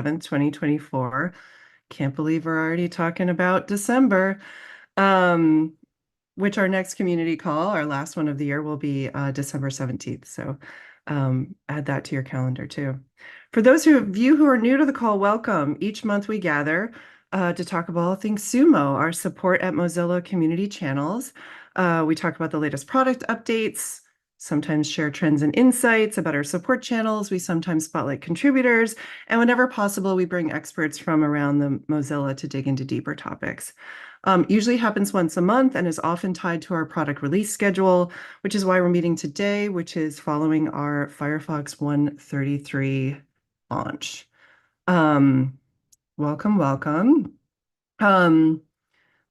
2024. Can't believe we're already talking about December. Um, which our next community call, our last one of the year, will be December 17th. So add that to your calendar too. For those of you who are new to the call, welcome. Each month we gather to talk about all things sumo, our support at Mozilla community channels. We talk about the latest product updates, sometimes share trends and insights about our support channels. We sometimes spotlight contributors, and whenever possible, we bring experts from around the Mozilla to dig into deeper topics. Usually happens once a month and is often tied to our product release schedule, which is why we're meeting today, which is following our Firefox 133 launch. Welcome, welcome. Um,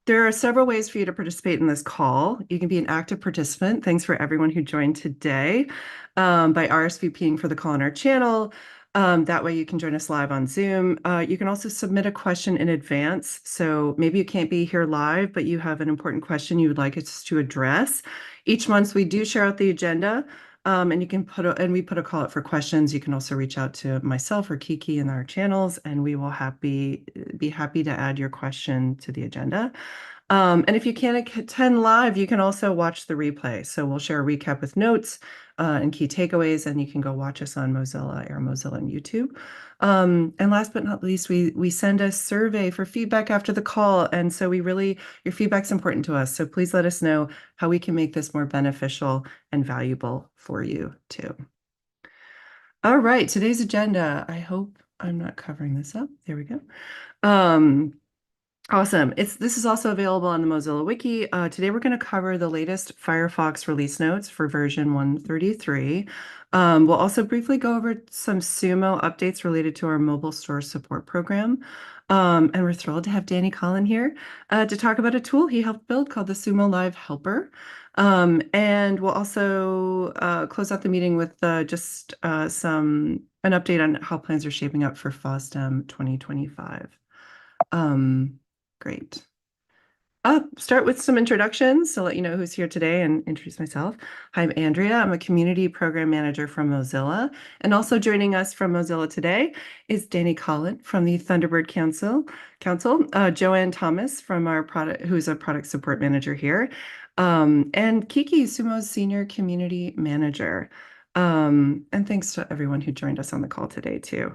there are several ways for you to participate in this call. You can be an active participant. Thanks for everyone who joined today by RSVPing for the call on our channel. That way you can join us live on Zoom. You can also submit a question in advance. So maybe you can't be here live, but you have an important question you would like us to address. Each month we do share out the agenda. And you can we put a call out for questions. You can also reach out to myself or Kiki in our channels, and we will be happy to add your question to the agenda. And if you can't attend live, you can also watch the replay. So we'll share a recap with notes and key takeaways, and you can go watch us on Mozilla, Air Mozilla, and YouTube. And last but not least, we send a survey for feedback after the call. And so your feedback's important to us. So please let us know how we can make this more beneficial and valuable for you too. All right, today's agenda. I hope I'm not covering this up. There we go. Awesome. This is also available on the Mozilla Wiki. Today we're going to cover the latest Firefox release notes for version 133. We'll also briefly go over some Sumo updates related to our mobile store support program. And we're thrilled to have Danny Collin here to talk about a tool he helped build called the Sumo Live Helper. And we'll also close out the meeting with just an update on how plans are shaping up for FOSDEM 2025. Great. I'll start with some introductions to let you know who's here today and introduce myself. Hi, I'm Andrea. I'm a community program manager from Mozilla. And also joining us from Mozilla today is Danny Collin from the Thunderbird Council, Joanne Thomas from who's a product support manager here, and Kiki, Sumo's senior community manager. And thanks to everyone who joined us on the call today too.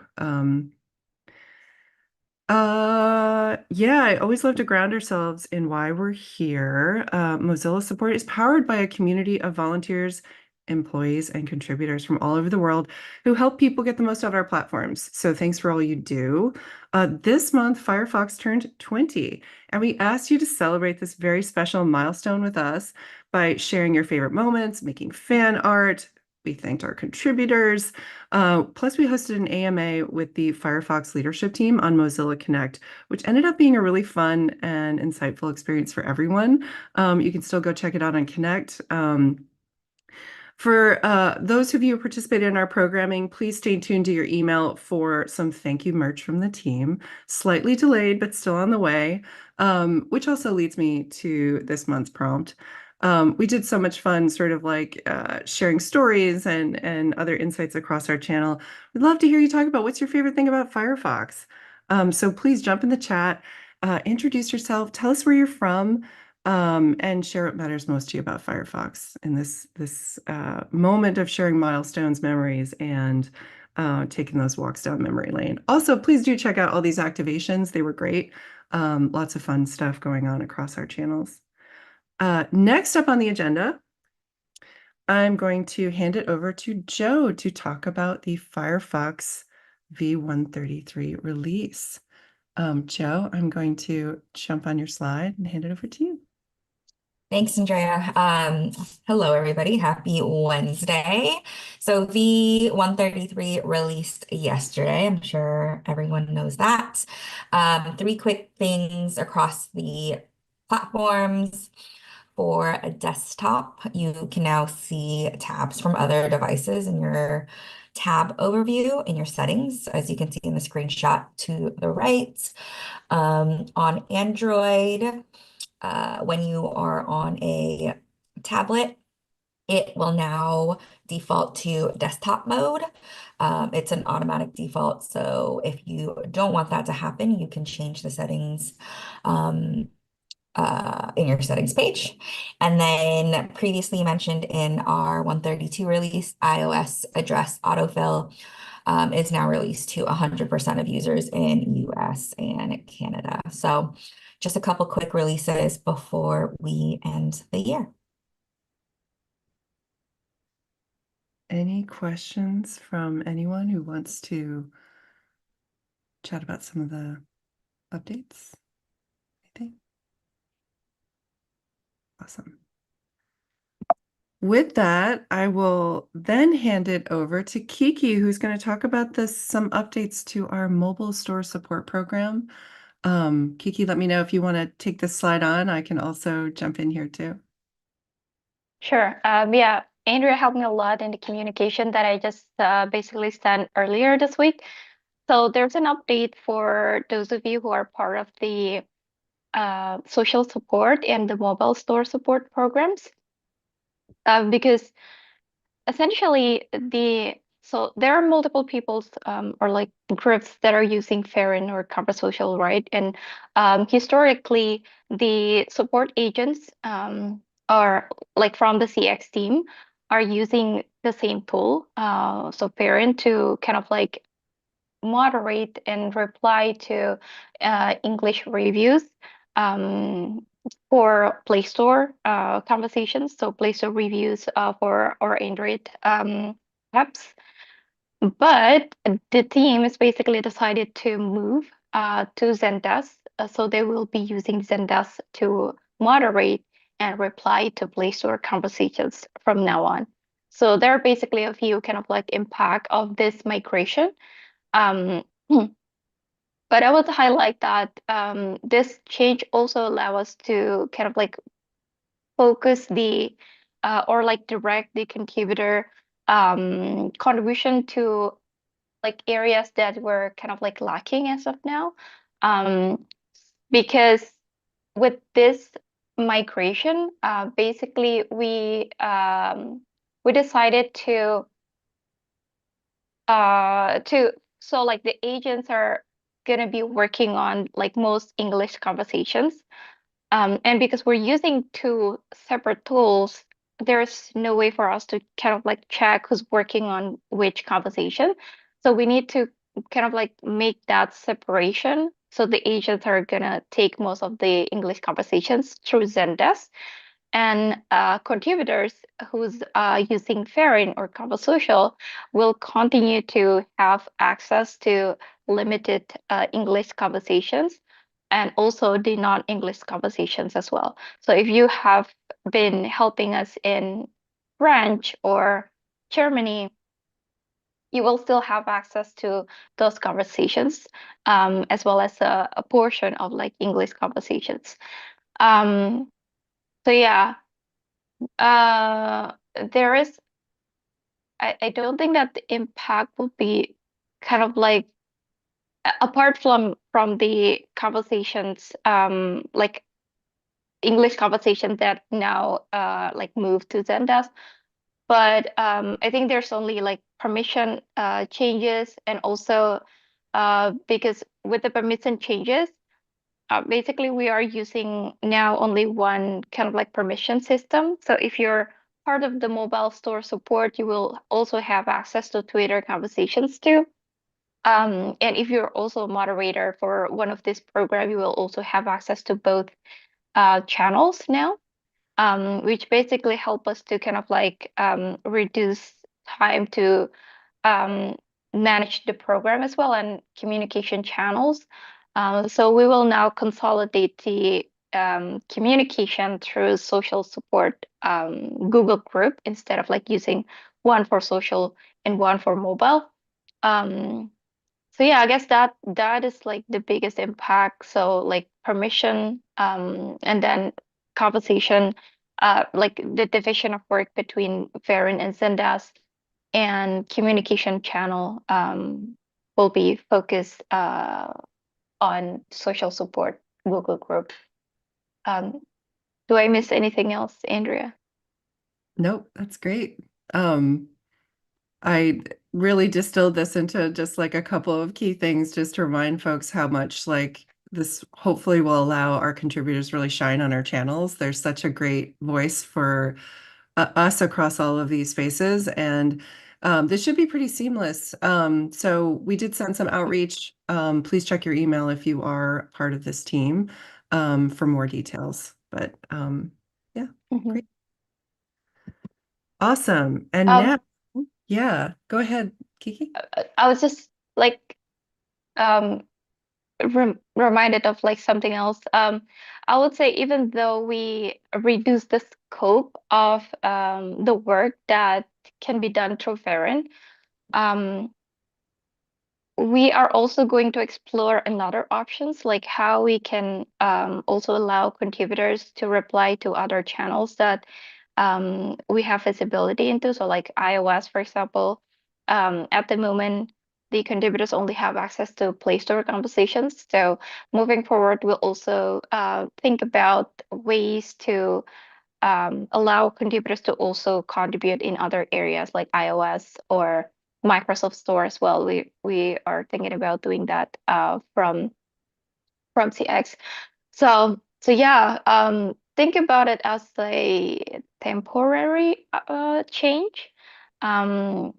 Yeah, I always love to ground ourselves in why we're here. Mozilla support is powered by a community of volunteers, employees, and contributors from all over the world who help people get the most out of our platforms. So thanks for all you do. This month, Firefox turned 20, and we asked you to celebrate this very special milestone with us by sharing your favorite moments, making fan art. We thanked our contributors. Plus, we hosted an AMA with the Firefox leadership team on Mozilla Connect, which ended up being a really fun and insightful experience for everyone. You can still go check it out on Connect. For those of you who participated in our programming, please stay tuned to your email for some thank you merch from the team. Slightly delayed, but still on the way, which also leads me to this month's prompt. We did so much fun sort of like sharing stories and other insights across our channel. We'd love to hear you talk about what's your favorite thing about Firefox. So please jump in the chat, introduce yourself, tell us where you're from, and share what matters most to you about Firefox in this moment of sharing milestones, memories, and taking those walks down memory lane. Also, please do check out all these activations. They were great. Lots of fun stuff going on across our channels. Next up on the agenda, I'm going to hand it over to Joe to talk about the Firefox V133 release. Joe, I'm going to jump on your slide and hand it over to you. Thanks, Andrea. Hello, everybody. Happy Wednesday. So V133 released yesterday. I'm sure everyone knows that. Three quick things across the platforms. For a desktop, you can now see tabs from other devices in your tab overview in your settings, as you can see in the screenshot to the right. On Android, when you are on a tablet, it will now default to desktop mode. It's an automatic default, so if you don't want that to happen, you can change the settings um, in your settings page. And then previously mentioned in our 132 release, iOS address autofill is now released to 100% of users in US and Canada. So just a couple quick releases before we end the year. Any questions from anyone who wants to chat about some of the updates? Anything? Awesome. With that, I will then hand it over to Kiki, who's going to talk about some updates to our mobile store support program. Kiki, let me know if you want to take this slide on. I can also jump in here too. Sure. Yeah, Andrea helped me a lot in the communication that I just basically sent earlier this week. So there's an update for those of you who are part of the social support and the mobile store support programs, because essentially there are multiple people's or like groups that are using Farron or Social, right? And historically, the support agents are like from the CX team are using the same tool, so Farron to kind of like moderate and reply to English reviews um, for Play Store conversations, so Play Store reviews for our Android apps. But the team has basically decided to move to Zendesk, so they will be using Zendesk to moderate and reply to Play Store conversations from now on. So there are basically a few kind of like impact of this migration. Um, but I would highlight that this change also allow us to kind of like focus the or like direct the contributor contribution to like areas that were kind of like lacking as of now. Um, because with this migration, basically we decided to so like the agents are gonna be working on like most English conversations. And because we're using two separate tools, there's no way for us to kind of like check who's working on which conversation. So we need to kind of like make that separation. So the agents are gonna take most of the English conversations through Zendesk, and contributors who's using Farin or Conversocial will continue to have access to limited English conversations and also the non-English conversations as well. So if you have been helping us in French or Germany, you will still have access to those conversations, as well as a portion of like English conversations. Um, so yeah, uh, there is, I don't think that the impact will be kind of like apart from the conversations, like English conversations that now like move to Zendesk. But I think there's only like permission changes, and also because with the permission changes, basically, we are using now only one kind of like permission system. So if you're part of the mobile store support, you will also have access to Twitter conversations too. And if you're also a moderator for one of these programs, you will also have access to both channels now, which basically help us to kind of like reduce time to um, manage the program as well and communication channels. So we will now consolidate the communication through social support Google group instead of like using one for social and one for mobile. Um, so yeah, I guess that is like the biggest impact. So like permission, and then conversation, like the division of work between Varen and Zendesk, and communication channel will be focused on social support Google group. Um, do I miss anything else, Andrea? Nope, that's great. I really distilled this into just like a couple of key things just to remind folks how much like this hopefully will allow our contributors really shine on our channels. There's such a great voice for us across all of these spaces, and this should be pretty seamless. So we did send some outreach. Please check your email if you are part of this team for more details. But yeah, Mhm. great. Awesome. And Um, now, yeah, go ahead, Kiki. I was just like um reminded of like something else. I would say even though we reduce the scope of the work that can be done through Varen, um, we are also going to explore another options, like how we can also allow contributors to reply to other channels that we have visibility into. So like iOS, for example, at the moment, the contributors only have access to Play Store conversations. So moving forward, we'll also think about ways to allow contributors to also contribute in other areas like iOS or Microsoft Store as well. We are thinking about doing that from CX. So yeah, think about it as a temporary change,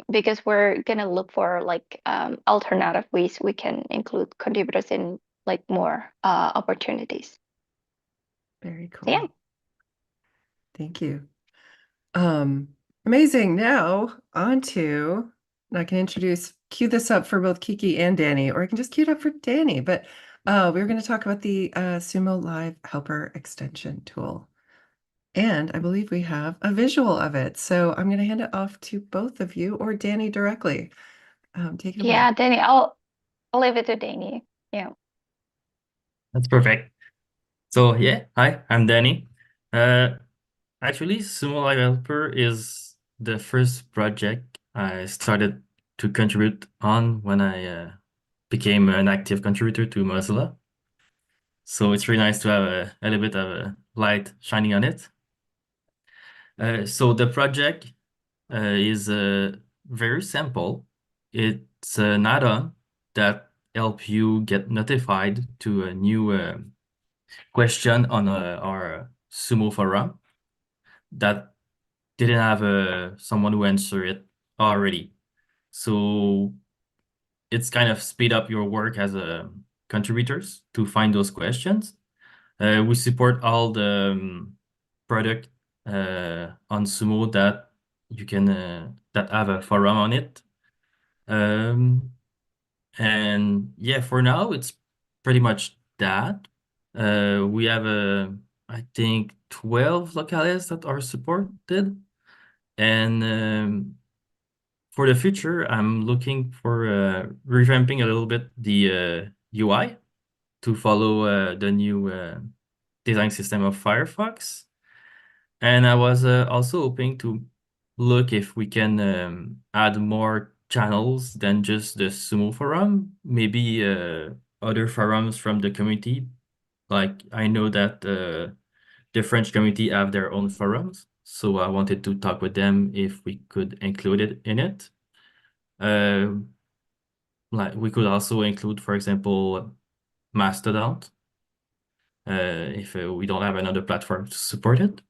because we're gonna look for like alternative ways we can include contributors in like more opportunities. Very So yeah. cool. Thank you. Um, Amazing. Now on to, I can cue this up for both Kiki and Danny, or I can just cue it up for Danny. But we're going to talk about the Sumo Live Helper extension tool. And I believe we have a visual of it. So I'm going to hand it off to both of you or Danny directly. Take it away. Yeah, Danny, I'll leave it to Danny. Yeah. That's perfect. So yeah, hi, I'm Danny. Uh, Actually, Sumo Live Helper is the first project I started to contribute on when I became an active contributor to Mozilla. So it's really nice to have a little bit of a light shining on it. So the project is very simple. It's an add-on that help you get notified to a new question on our Sumo forum that didn't have someone who answer it already. So it's kind of speed up your work as a contributors to find those questions. We support all the product on Sumo that you can that have a forum on it. Um, and yeah, for now it's pretty much that. We have I think 12 locales that are supported. And for the future, I'm looking for revamping a little bit the UI to follow the new design system of Firefox. And I was also hoping to look if we can add more channels than just the Sumo forum, maybe other forums from the community. Like I know that the French community have their own forums, so I wanted to talk with them if we could include it in it. Uh, like we could also include, for example, Mastodon, if we don't have another platform to support it.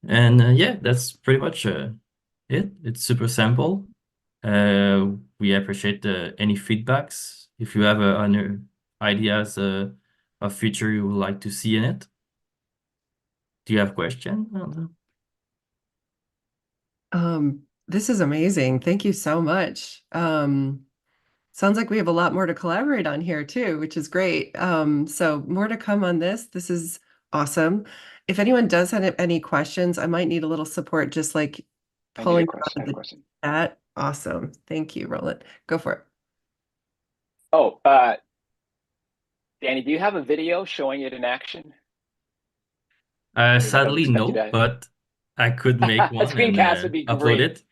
And yeah, that's pretty much it. It's super simple. We appreciate any feedbacks. If you have other ideas of feature you would like to see in it. Do you have a question? I don't know. This is amazing. Thank you so much. Sounds like we have a lot more to collaborate on here too, which is great. So more to come on this. This is awesome. If anyone does have any questions, I might need a little support, just like I need a pulling question. I out have a the question. chat. Awesome. Thank you, Roland. Go for it. Oh, Danny, do you have a video showing it in action? Maybe don't Sadly, expect you no, to. but I could make A one and screencast would be upload great. it.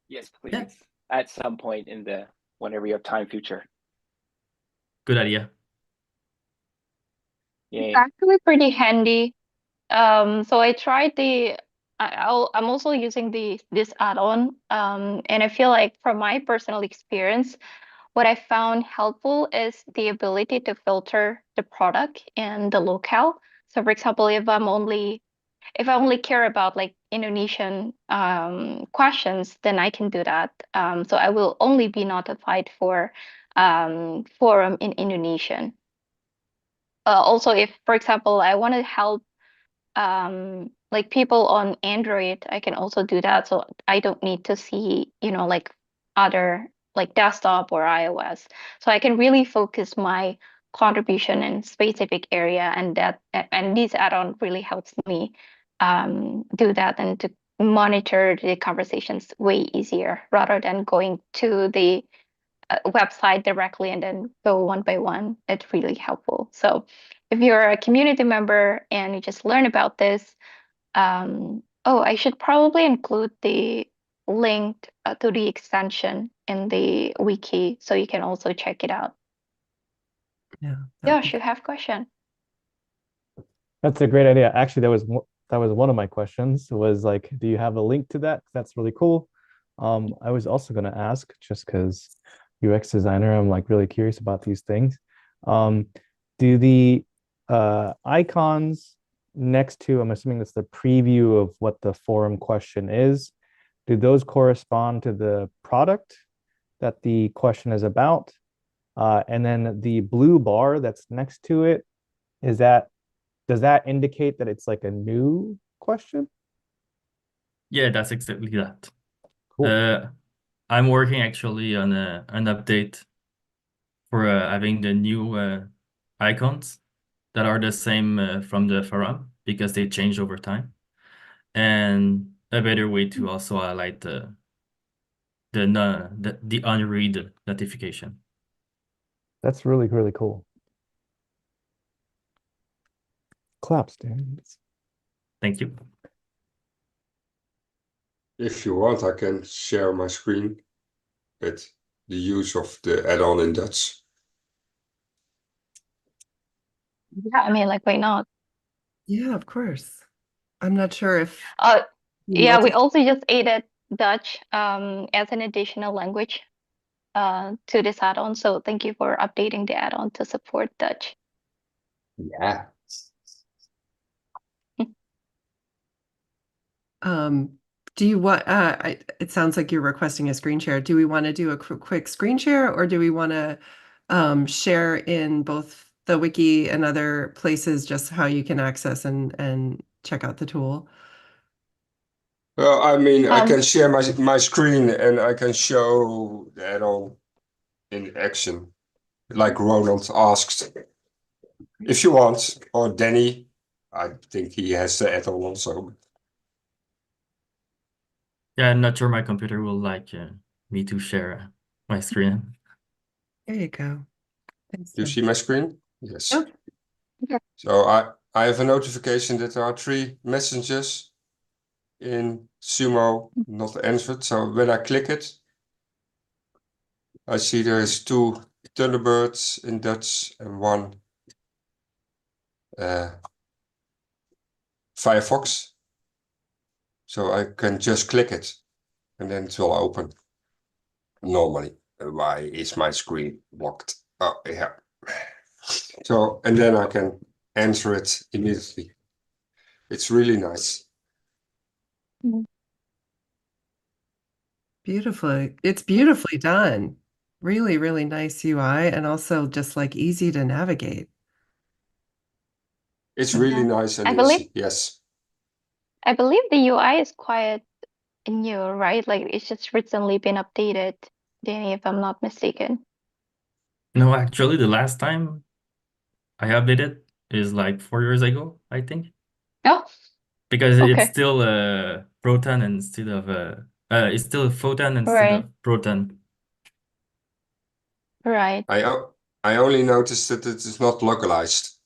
Yes, Yeah, please. At some point in the whenever you have time future. good idea. It's Yay. actually pretty handy. So I tried the I'm also using this add-on, and I feel like from my personal experience, what I found helpful is the ability to filter the product and the locale. So, for example, if I only care about like Indonesian questions, then I can do that. So I will only be notified for forum in Indonesian. Also, if, for example, I want to help like people on Android, I can also do that. So I don't need to see, like other like desktop or iOS. So I can really focus my contribution in specific area, and this add-on really helps me do that and to monitor the conversations way easier rather than going to the website directly and then go one by one. It's really helpful. So if you're a community member and you just learn about this, oh, I should probably include the link to the extension in the wiki so you can also check it out. Yeah, Josh, you have question? That's a great idea. Actually, that was one of my questions was like, do you have a link to that? That's really cool. I was also going to ask, just because UX designer, I'm like really curious about these things. Um, do the icons next to, I'm assuming that's the preview of what the forum question is, do those correspond to the product that the question is about? And then the blue bar that's next to it, is that, does that indicate that it's like a new question? Yeah, that's exactly that. Cool. I'm working actually on an update for having the new icons that are the same from the forum because they change over time, and a better way to also highlight the unread notification. That's really, really cool. Claps, Dan. Thank you. If you want, I can share my screen with the use of the add-on in Dutch. Yeah, I mean, like, why not? yeah, of course. I'm not sure if Yeah, we multi also just added Dutch as an additional language to this add-on. So thank you for updating the add-on to support Dutch. Yeah. do you want it sounds like you're requesting a screen share. Do we want to do a quick screen share, or do we want to share in both the wiki and other places just how you can access and check out the tool? Well, I mean, I can Um, share my screen and I can show the add-on in action, like Ronald asked. If you want, or Danny, I think he has the add-on also. Yeah, I'm not sure my computer will like me to share my screen. There you go. Thanks, Do you Jen. see my screen? Yes. Yep. Yeah. So I have a notification that there are 3 messages in Sumo not answered. So when I click it, I see there is 2 Thunderbirds in Dutch and 1 Firefox. So I can just click it and then it will open normally. Why is my screen blocked? Oh, yeah. So, and then I can answer it immediately. It's really nice. Beautifully. It's beautifully done. Really, really nice UI and also just like easy to navigate. It's really Yeah. nice and I believe easy. Yes. I believe the UI is quite new, right? Like it's just recently been updated, Danny, if I'm not mistaken. No, actually, the last time I updated is like 4 years ago, I think, Oh, because it's okay. still Proton instead of it's still Photon instead Right, of Proton. right. I only noticed that it is not localized.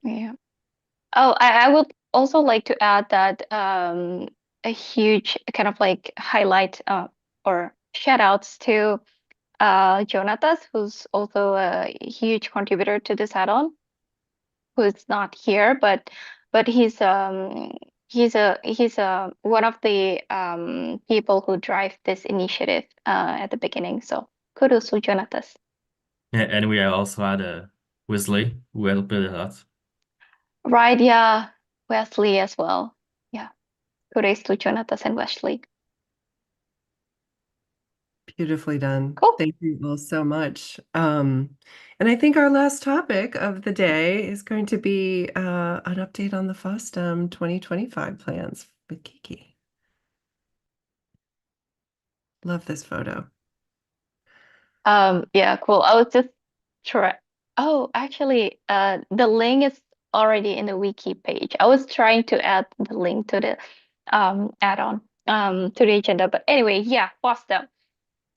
Yeah. Oh, I would also like to add that a huge kind of like highlight or shout outs to Jonatas, who's also a huge contributor to this add-on. who's not here, but he's one of the people who drive this initiative at the beginning. So kudos to Jonathan. Yeah, and we also had Wesley who helped a lot. Right, yeah, Wesley as well. Yeah, kudos to Jonathan and Wesley. Beautifully done. Cool. Thank you all so much. And I think our last topic of the day is going to be an update on the FOSDEM 2025 plans with Kiki. Love this photo. Yeah, cool. I was just try. Oh, actually, the link is already in the wiki page. I was trying to add the link to the add-on to the agenda, but anyway, yeah, FOSDEM.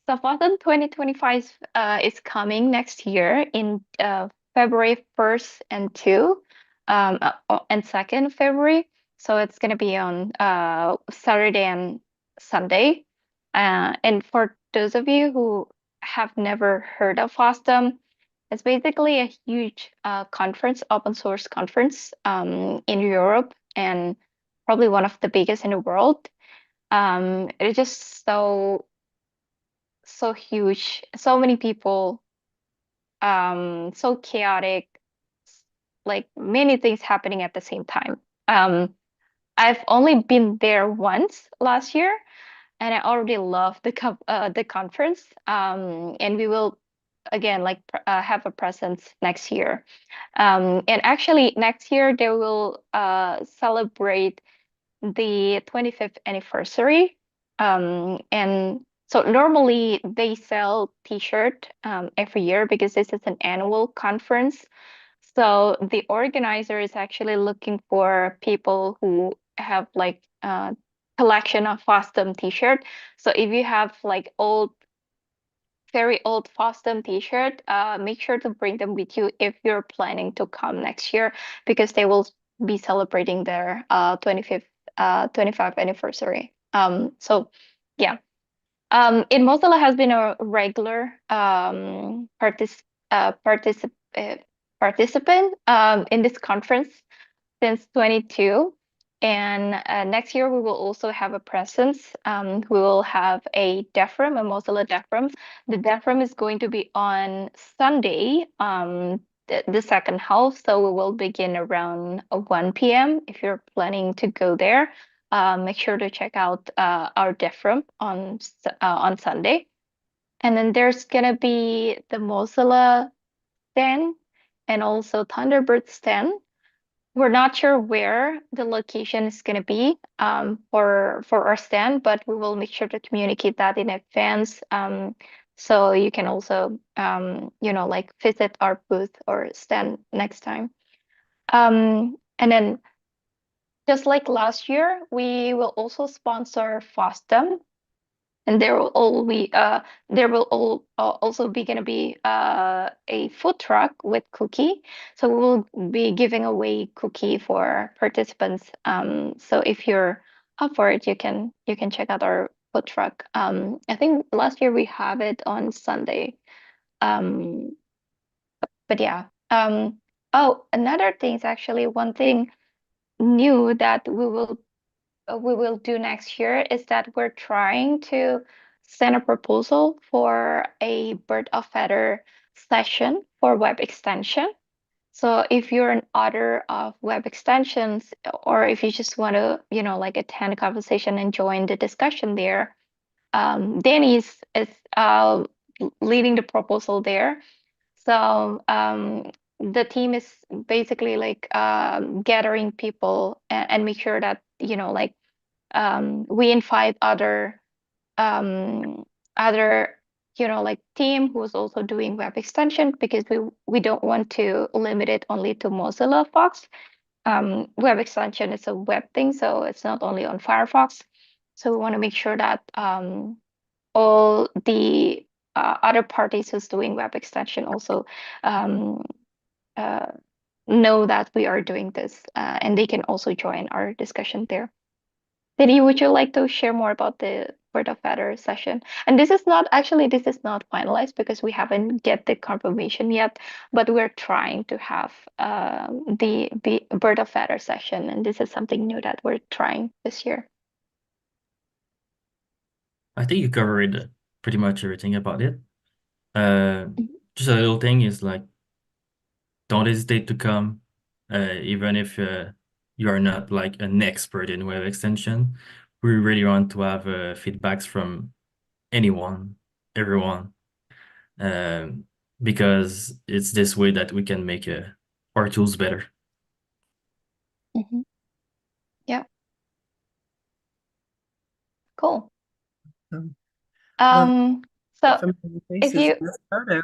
So FOSDEM 2025 is coming next year in February 1st and 2 and 2nd February. So it's gonna be on Saturday and Sunday. And for those of you who have never heard of FOSDEM, it's basically a huge conference, open source conference in Europe and probably one of the biggest in the world. It's just so huge, so many people, so chaotic, like many things happening at the same time. I've only been there once last year, and I already love the conference. And we will again have a presence next year. And actually next year they will celebrate the 25th anniversary. And so normally they sell t-shirt every year because this is an annual conference. So the organizer is actually looking for people who have like collection of FOSDEM t-shirt. So if you have like very old FOSDEM t-shirt, make sure to bring them with you if you're planning to come next year because they will be celebrating their 25th anniversary. So yeah. In Mozilla has been a regular particip participant in this conference since 22. And next year, we will also have a presence. We will have a DEFRAM, a Mozilla DEFRAM. The DEFRAM is going to be on Sunday, the second half. So we will begin around 1 p.m. If you're planning to go there, make sure to check out our DEFRAM on Sunday. And then there's going to be the Mozilla stand and also Thunderbird stand. We're not sure where the location is going to be for our stand, but we will make sure to communicate that in advance. So you can also, like visit our booth or stand next time. And then just like last year, we will also sponsor FOSDEM, and there will also be going to be a food truck with cookie. So we will be giving away cookie for participants. So if you're up for it, you can check out our food truck. I think last year we have it on Sunday. Um, but yeah. Oh, another thing is actually one thing new that we will do next year is that we're trying to send a proposal for a bird of feather session for web extension. So if you're an author of web extensions, or if you just want to, like attend a conversation and join the discussion there, Danny is leading the proposal there. So the team is basically like gathering people and make sure that, like we invite um, other like team who's also doing web extension because we don't want to limit it only to Mozilla Fox. Web extension is a web thing, so it's not only on Firefox. So we want to make sure that all the other parties who's doing web extension also um, uh, know that we are doing this, and they can also join our discussion there. Diddy, would you like to share more about the Bird of Feather session. And this is not finalized because we haven't get the confirmation yet, but we're trying to have the Bird of Feather session, and this is something new that we're trying this year. I think you covered pretty much everything about it. Just a little thing is like, don't hesitate to come, even if you are not like an expert in web extension. We really want to have feedbacks from anyone, everyone, because it's this way that we can make our tools better. Yeah. Cool. Well, So familiar if faces you in this photo.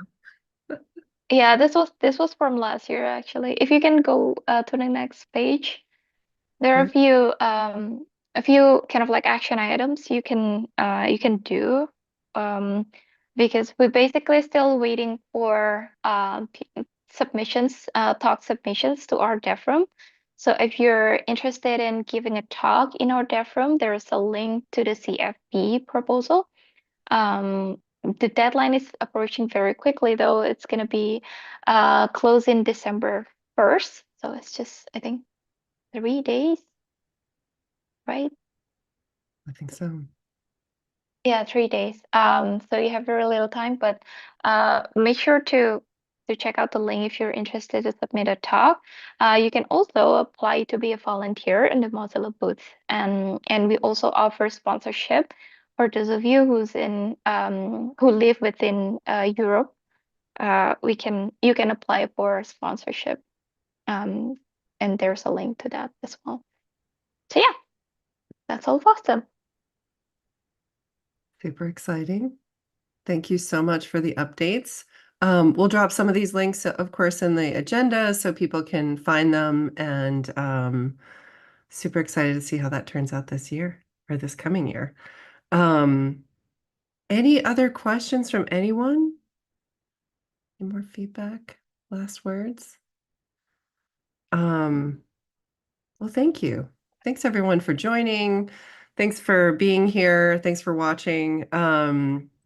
yeah, this was from last year actually. If you can go to the next page, there are a few kind of like action items you can do, because we're basically still waiting for submissions, talk submissions to our dev room. So if you're interested in giving a talk in our dev room, there is a link to the CFP proposal. The deadline is approaching very quickly, though. It's going to be closing December 1st. So it's just, I think, 3 days, right? I think so. Yeah, 3 days. So you have very little time, but make sure to check out the link if you're interested to submit a talk. You can also apply to be a volunteer in the Mozilla booth, and we also offer sponsorship for those of you who live within Europe. You can apply for sponsorship, um, and there's a link to that as well. So yeah, that's all awesome. Super exciting. Thank you so much for the updates. We'll drop some of these links, of course, in the agenda so people can find them, and super excited to see how that turns out this year or this coming year. Any other questions from anyone? Any more feedback? Last words? Well, thank you. Thanks everyone for joining. Thanks for being here. Thanks for watching.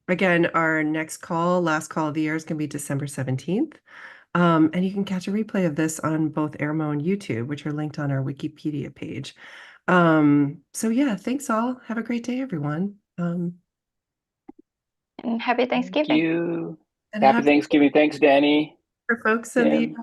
Again, our next call, last call of the year, is going to be December 17th. And you can catch a replay of this on both Airmo and YouTube, which are linked on our Wikipedia page. So yeah, thanks all. Have a great day, everyone. And happy Thank Thanksgiving. you. And Happy happy Thanksgiving. Thanks, Danny. for folks in the Yeah.